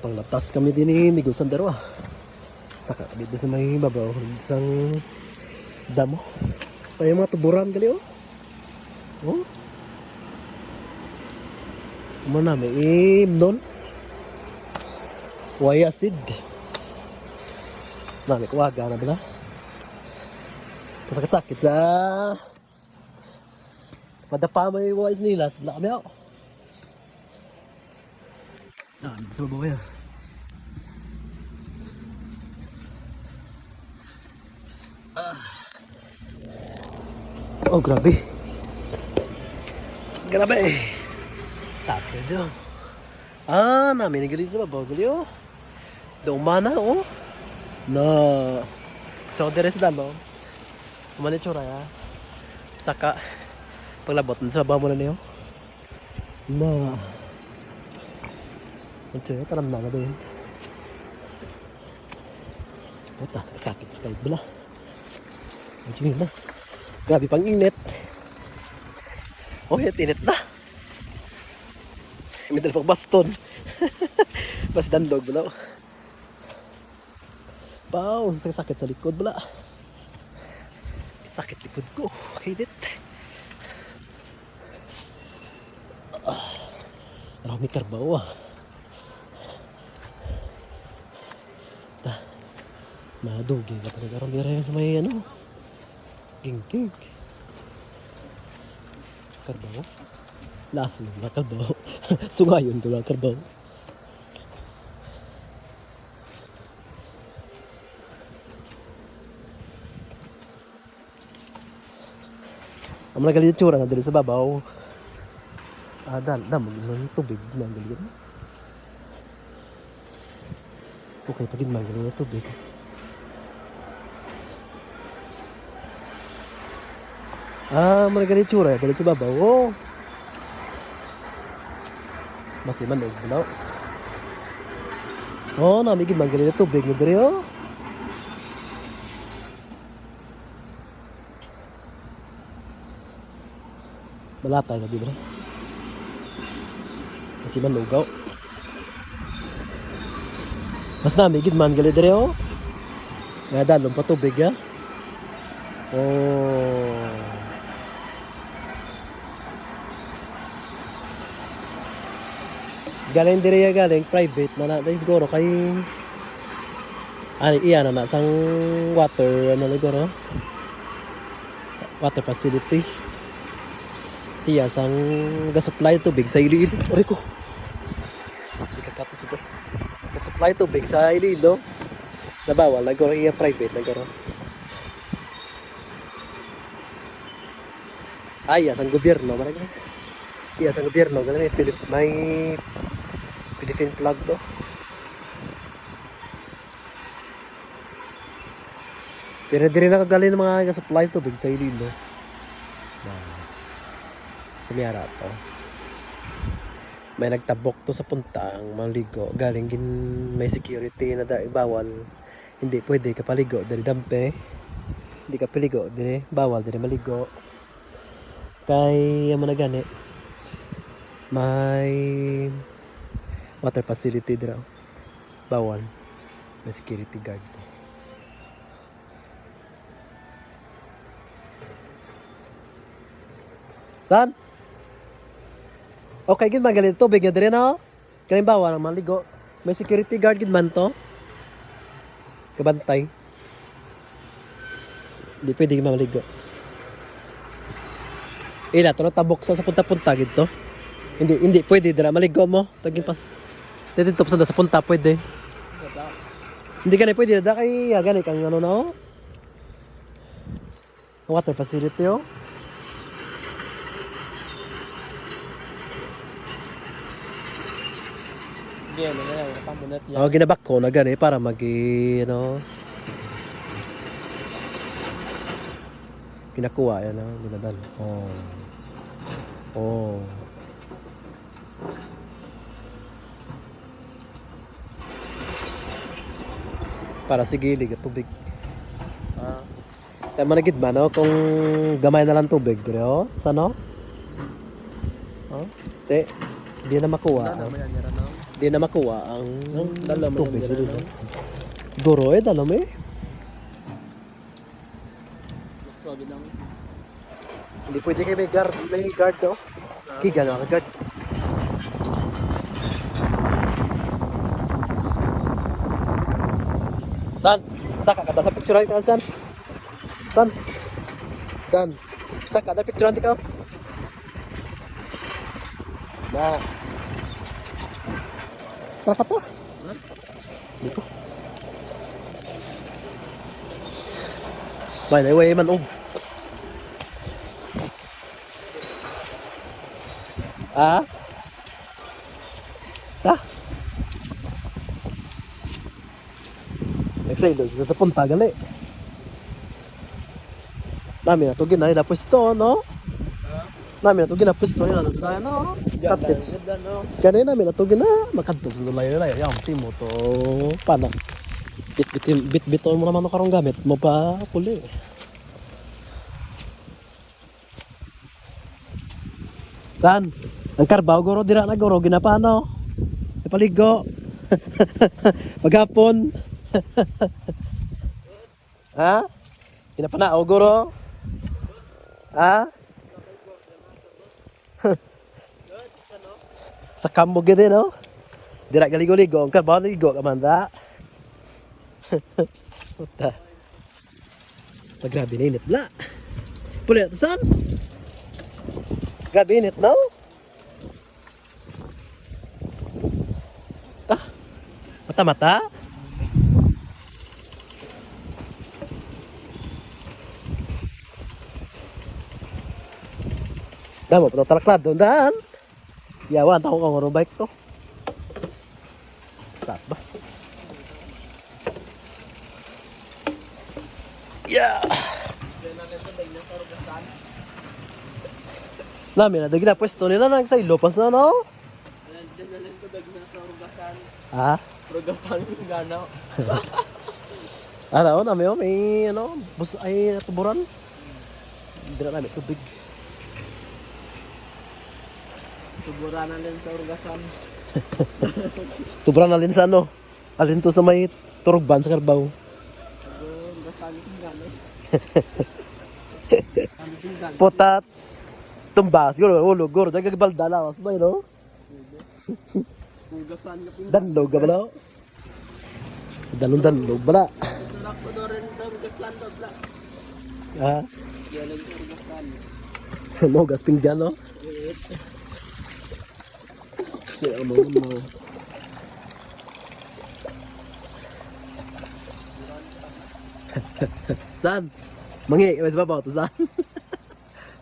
Panglatas kami din ni Miguel Sandero ah. Saka dito sa may babaw isang damo. Pa yung mga tuburan gali oh. Oh. Ano na may imnon. Way acid. Nami kuwaga na bala. Kasakit-sakit sa madapa may wais nila sa bala kami ako. Saan dito sa babaw yan. Oh, grabe. Grabe. Taas kayo dito. Namin nagalit sa babaw. Gali, oh. Daong mana, oh. Na. So, deres na, no? Kumana tsura, ya. Saka, paglabot sa babaw mo na niyo. Na. Ang tsura, taram na doon. Puta, sakit sa kayo bala. Ang chinilas. Grabe pang init. Oh, init na. May dala pang baston. Bas dandog bala. Pau, sakit sa likod bala. Sakit likod ko. Init. Marami karbaw ah. Nadugi ka pa nagkaroon dira sa may ano. King. Karbaw. Last lang na karbaw. Sungayon ko lang karbaw. Ang mga galit tsura na dali sa babaw. Damo ng tubig na galit. Okay, pagin man galit na tubig. Mga galit tsura dali sa babaw. Oh. Masih manog bulaw. Oh, namigid man galit na tubig na dali oh. Malatay na di ba? Kasi manugaw. Mas namigid man gali dire oh. Nga dalong pa tubig ya. Oh. Galing dire ya galing private na siguro kay iyan na sang water ano siguro. Water facility. Iya sang ga-supply tubig sa Iloilo. Oray ko. Hindi kakapos super. Ga-supply tubig sa Iloilo. Nabawal nagkaroon iya private nagkaroon. Iya sang gobyerno marami. Iya sang gobyerno ganun may Philippine flag to. Dire-dire na kagaling ng mga ga-supply tubig sa Iloilo. Sa miyara to. May nagtabok to sa punta ang maligo. Galing may security na bawal. Hindi pwede ka paligo dari dampe. Hindi ka paligo dire bawal dire maligo. Kay mo na gani. May water facility dire. Bawal. May security guard to. San? Okay, gid man galit tubig nga dire no. Kaning bawa nang maligo. May security guard gid man to. Kabantay. Di pwede maligo. Ila to tabok sa punta-punta gid to. Hindi pwede dira maligo mo. Taging pas. Dito sa punta pwede. Hindi ka na pwede da kay gani kang ano no. Water facility oh. Ginabak ko na gani para ano kinakuha yan ginadal. Oh. Para sigilig at tubig. Tayo managid ba no kung gamay na lang tubig dire oh sa no? Di na makuha. Di na makuha ang dala mo tubig. yung dala, no? Guro dala mo eh. Sabi lang. Hindi pwede kayo may guard no? Kiga na ka guard. San? Saka ka sa picture ka san? San? San? Saka ka picture ka? Na. Tara ka ta. Dito. Way man Ah? Ta? Nagsaylo sa punta gali. Nami na to ginay na pwesto no? Nami na to ginapwesto nila sa no? Kapit. Ganda, no? Kanina namin na to gina makadtog no layo-layo. Yang timo to pana. Bit-biton mo naman karong gamit mo pa puli. San? Ang karbaw goro dira na goro ginapano. Ipaligo. Paghapon. Ha? Ginapana o goro? Ha? Sa kambo gede no? Dira galigo-ligo, ang karbaw ligo ka man da. Puta. Grabe na init la. Puli na san? Grabe init no? Ah, mata-mata? Damo, pero talaklad doon daan. Yawan, taong kang ngoro bike to. Stas ba? Yeah! Namin na, dagi na pwesto nila na sa ilopas na, no? Dinalan ko dag na sa Rugasan. Ha? Rugasan yung gana. Ano, namin oh, may, ano, bus ay tuburan. Hindi na namin, tubig. Tuburan na rin sa Rugasan. Tuburan na rin sa ano? Alin to sa may turugban sa Carbaw. Rugasan yung gana. Potat. Tumbas, guro, ulo, guro, dagagbalda lawas ba, no? Rugasan yung pinag. Danlog ka ba, no? Danlog bala. Tulak ko doon rin sa Rugasan daw, bla. Ha? Yalan sa Rugasan. Mo gas pinggan, no? Kaya mo. Saan? Mangi, mas babaw to saan?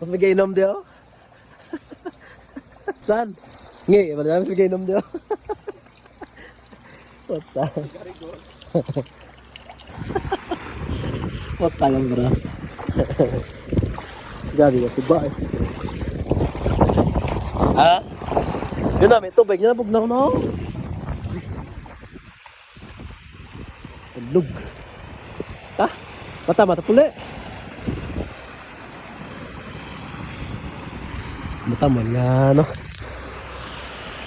Mas magainom diyo? Saan? Ngi, mas magainom diyo? Puta. Puta lang bro. Grabe ka si Bay. Ha? Yun na, may tubig na, bugnaw na. Tulog. Ha? Mata puli. Mutaman nga, no?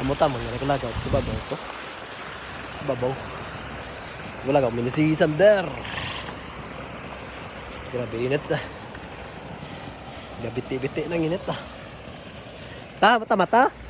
Mutaman nga, nakalagaw sa babaw to. Babaw. Wala ka, minisisan der. Grabe init na. Gabiti-biti ng init na. Ta, mata.